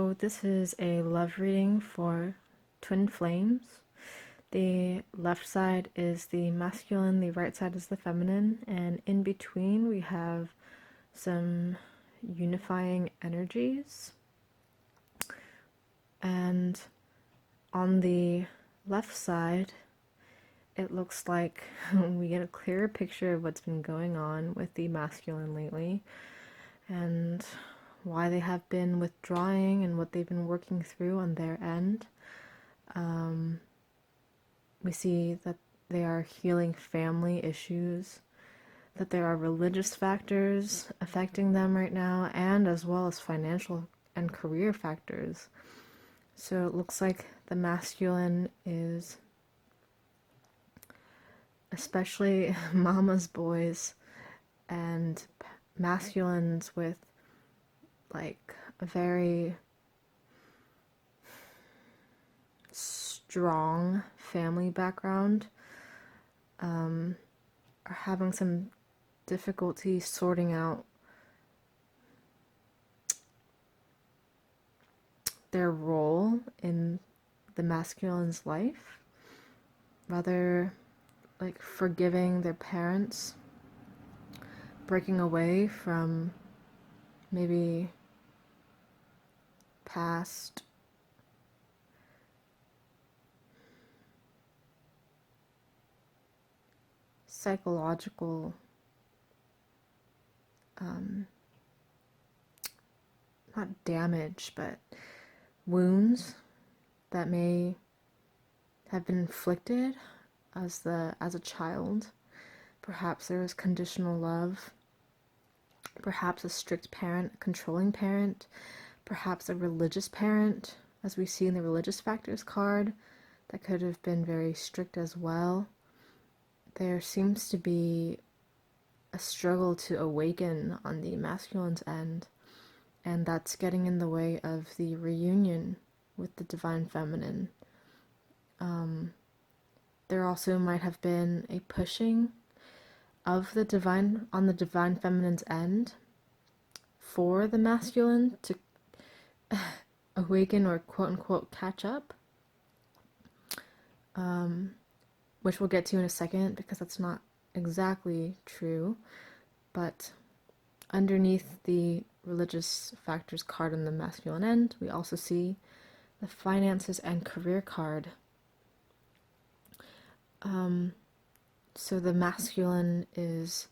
So this is a love reading for twin flames. The left side is the masculine, the right side is the feminine, and in between we have some unifying energies. And on the left side, it looks like we get a clearer picture of what's been going on with the masculine lately and why they have been withdrawing and what they've been working through on their end. We see that they are healing family issues, that there are religious factors affecting them right now, and as well as financial and career factors. So it looks like the masculine is, especially mama's boys and masculines with like a very strong family background, are having some difficulty sorting out their role in the masculine's life, rather like forgiving their parents, breaking away from maybe past psychological not damage, but wounds that may have been inflicted as a child. Perhaps there was conditional love, perhaps a strict parent, a controlling parent, perhaps a religious parent, as we see in the religious factors card, that could have been very strict as well. There seems to be a struggle to awaken on the masculine's end, and that's getting in the way of the reunion with the divine feminine. There also might have been a pushing of the divine on the divine feminine's end for the masculine to awaken or quote unquote catch up, which we'll get to in a second because that's not exactly true. But underneath the religious factors card on the masculine end, we also see the finances and career card. So the masculine is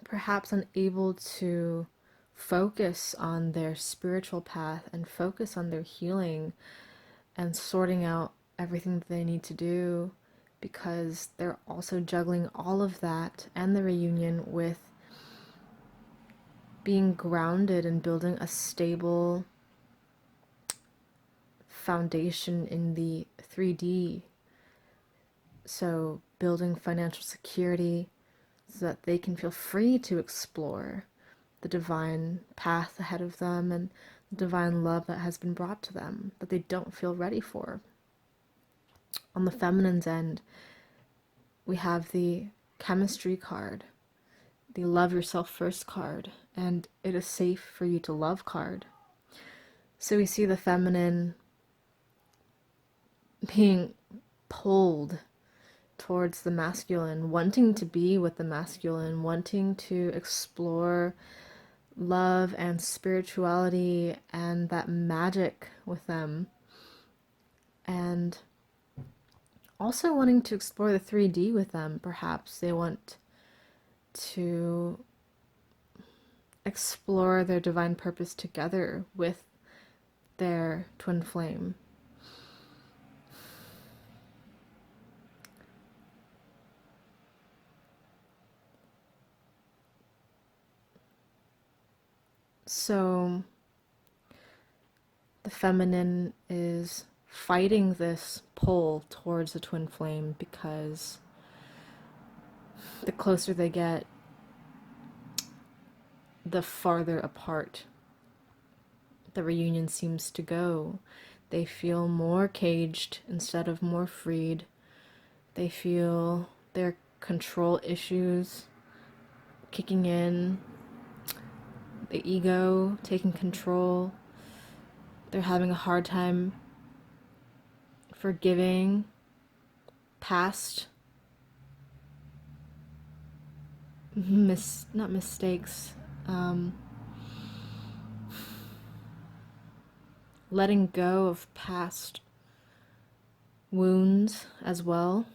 perhaps unable to focus on their spiritual path and focus on their healing and sorting out everything that they need to do, because they're also juggling all of that and the reunion with being grounded and building a stable foundation in the 3D. So building financial security so that they can feel free to explore the divine path ahead of them and the divine love that has been brought to them that they don't feel ready for. On the feminine's end, we have the chemistry card, the love yourself first card, and it is safe for you to love card. So we see the feminine being pulled towards the masculine, wanting to be with the masculine, wanting to explore love and spirituality and that magic with them, and also wanting to explore the 3D with them. Perhaps they want to explore their divine purpose together with their twin flame. So the feminine is fighting this pull towards the twin flame because the closer they get, the farther apart the reunion seems to go. They feel more caged instead of more freed. They feel their control issues kicking in, the ego taking control, They're having a hard time forgiving past not mistakes, letting go of past wounds as well.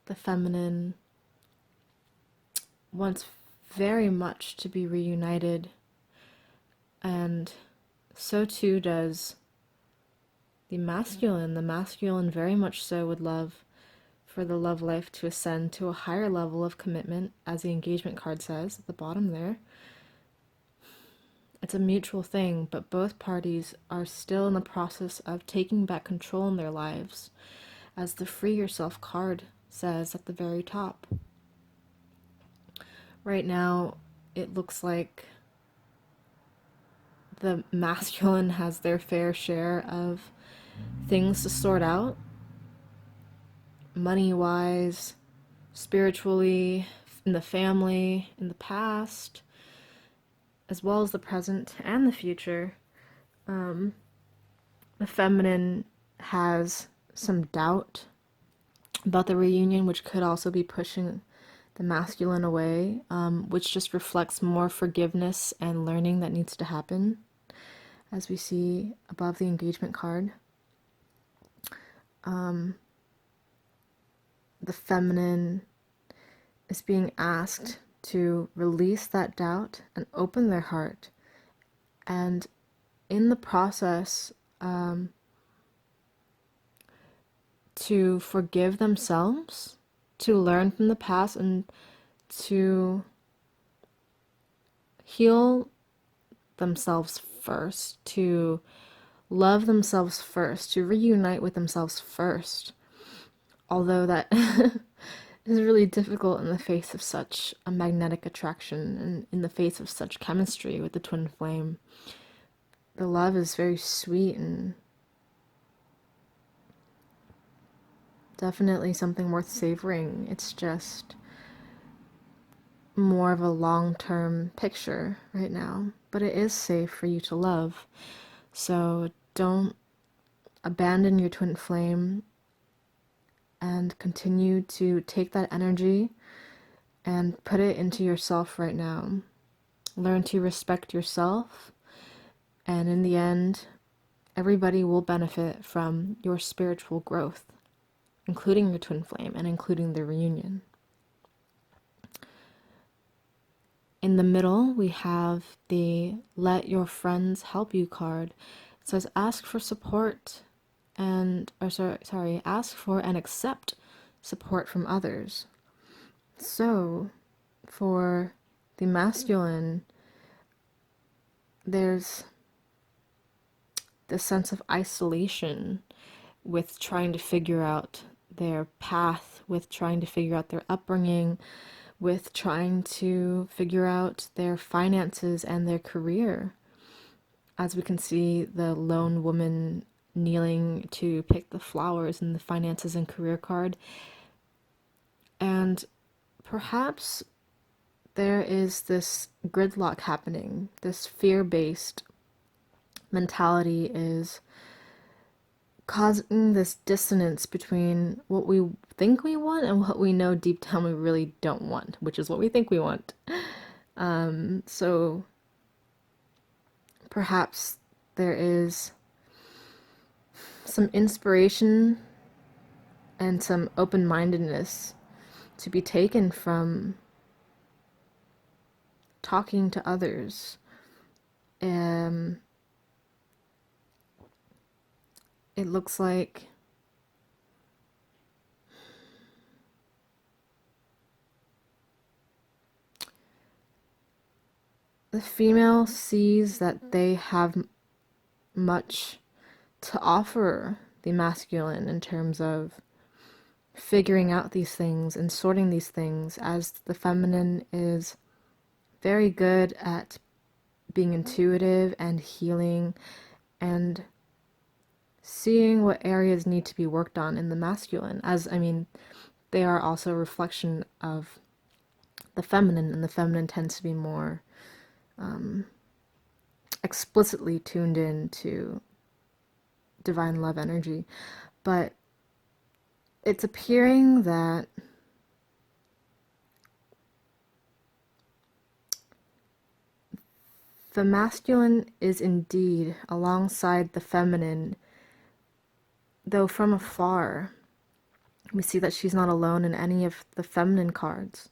The feminine wants very much to be reunited, and so too does the masculine. The masculine very much so would love for the love life to ascend to a higher level of commitment, as the engagement card says at the bottom there. It's a mutual thing, but both parties are still in the process of taking back control in their lives, as the Free Yourself card says at the very top. Right now, it looks like the masculine has their fair share of things to sort out, money-wise, spiritually, in the family, in the past, as well as the present and the future. The feminine has some doubt about the reunion, which could also be pushing the masculine away, which just reflects more forgiveness and learning that needs to happen, as we see above the engagement card. The feminine is being asked to release that doubt and open their heart, and in the process, to forgive themselves, to learn from the past, and to heal themselves first, to love themselves first, to reunite with themselves first. Although that is really difficult in the face of such a magnetic attraction and in the face of such chemistry with the twin flame. The love is very sweet and definitely something worth savoring. It's just more of a long-term picture right now, but it is safe for you to love. So don't abandon your twin flame and continue to take that energy and put it into yourself right now. Learn to respect yourself, and in the end, everybody will benefit from your spiritual growth, including your twin flame and including the reunion. In the middle, we have the Let Your Friends Help You card. It says ask for support ask for and accept support from others. So, for the masculine, there's this sense of isolation with trying to figure out their path, with trying to figure out their upbringing, with trying to figure out their finances and their career. As we can see, the lone woman kneeling to pick the flowers in the finances and career card. And perhaps there is this gridlock happening. This fear-based mentality is causing this dissonance between what we think we want and what we know deep down we really don't want, which is what we think we want. So perhaps there is some inspiration and some open-mindedness to be taken from talking to others. It looks like the female sees that they have much to offer the masculine in terms of figuring out these things and sorting these things, as the feminine is very good at being intuitive and healing and seeing what areas need to be worked on in the masculine. They are also a reflection of the feminine, and the feminine tends to be more explicitly tuned in to divine love energy. But it's appearing that the masculine is indeed alongside the feminine, though from afar. We see that she's not alone in any of the feminine cards.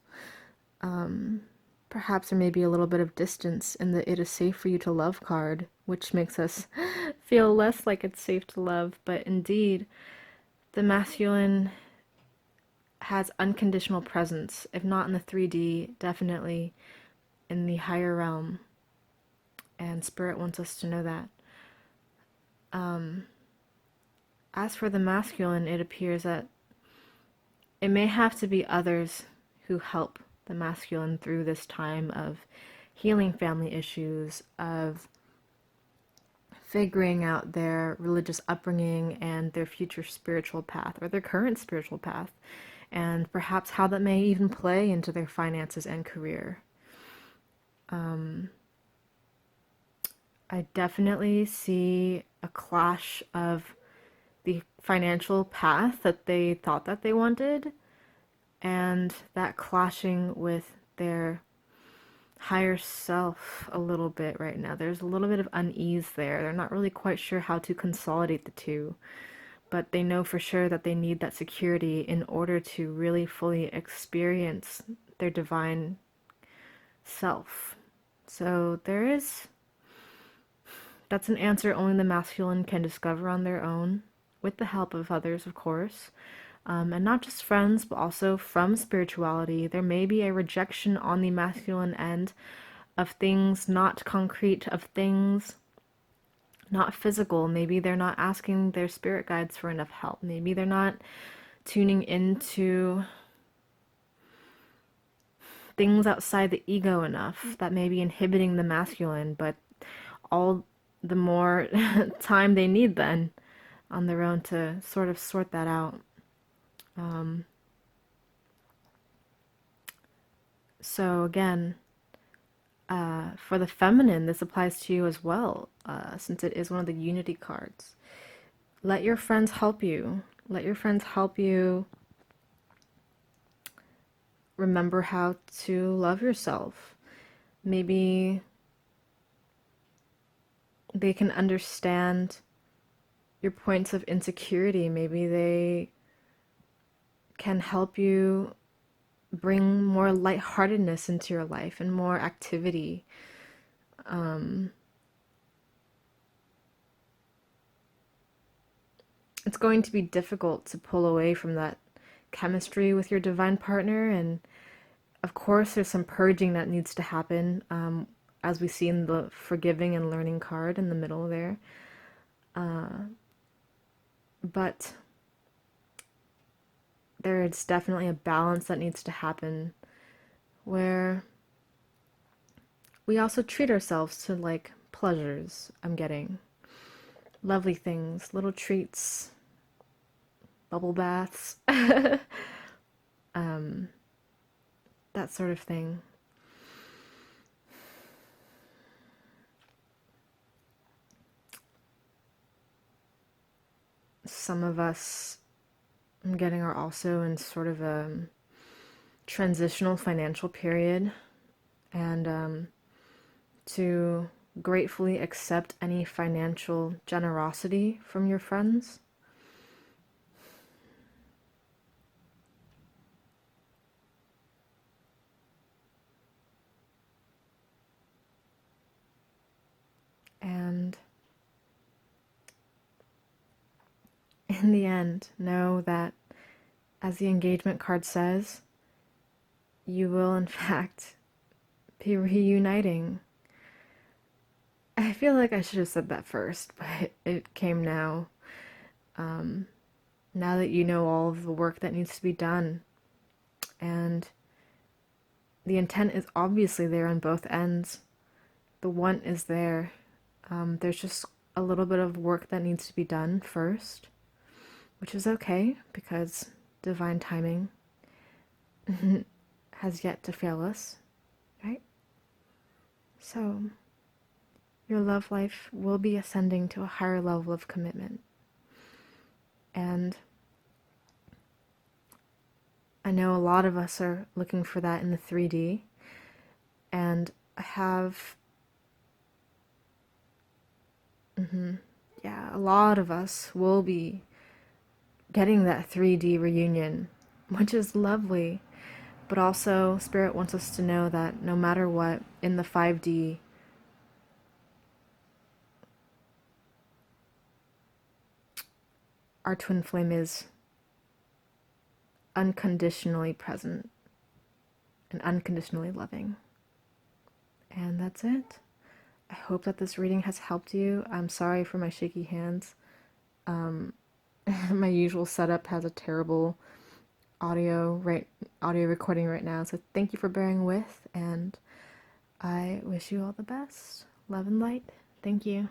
Perhaps there may be a little bit of distance in the "it is safe for you to love" card, which makes us feel less like it's safe to love. But indeed, the masculine has unconditional presence, if not in the 3D, definitely in the higher realm. And Spirit wants us to know that. As for the masculine, it appears that it may have to be others who help the masculine through this time of healing family issues, of figuring out their religious upbringing and their future spiritual path, or their current spiritual path, and perhaps how that may even play into their finances and career. I definitely see a clash of the financial path that they thought that they wanted, and that clashing with their higher self a little bit right now. There's a little bit of unease there. They're not really quite sure how to consolidate the two, but they know for sure that they need that security in order to really fully experience their divine self. So that's an answer only the masculine can discover on their own, with the help of others, of course. And not just friends, but also from spirituality. There may be a rejection on the masculine end of things not concrete, of things not physical. Maybe they're not asking their spirit guides for enough help. Maybe they're not tuning into things outside the ego enough that may be inhibiting the masculine, but all the more time they need then on their own to sort of sort that out. So again, for the feminine, this applies to you as well, since it is one of the unity cards. Let your friends help you. Let your friends help you remember how to love yourself. Maybe they can understand your points of insecurity. Maybe they can help you bring more lightheartedness into your life and more activity. It's going to be difficult to pull away from that chemistry with your divine partner, and of course there's some purging that needs to happen, as we see in the forgiving and learning card in the middle there. But there's definitely a balance that needs to happen where we also treat ourselves to like pleasures. I'm getting lovely things, little treats, bubble baths, that sort of thing. Some of us, I'm getting, are also in sort of a transitional financial period, and to gratefully accept any financial generosity from your friends. And in the end, know that, as the engagement card says, you will in fact be reuniting. I feel like I should have said that first, but it came now. Now that you know all of the work that needs to be done, and the intent is obviously there on both ends. The want is there. There's just a little bit of work that needs to be done first, which is okay because divine timing has yet to fail us, right? So your love life will be ascending to a higher level of commitment. And I know a lot of us are looking for that in the 3D. And I have, yeah, a lot of us will be getting that 3D reunion, which is lovely. But also, Spirit wants us to know that no matter what, in the 5D, our twin flame is unconditionally present and unconditionally loving. And that's it. I hope that this reading has helped you. I'm sorry for my shaky hands. My usual setup has a terrible audio recording right now, so thank you for bearing with, and I wish you all the best. Love and light. Thank you.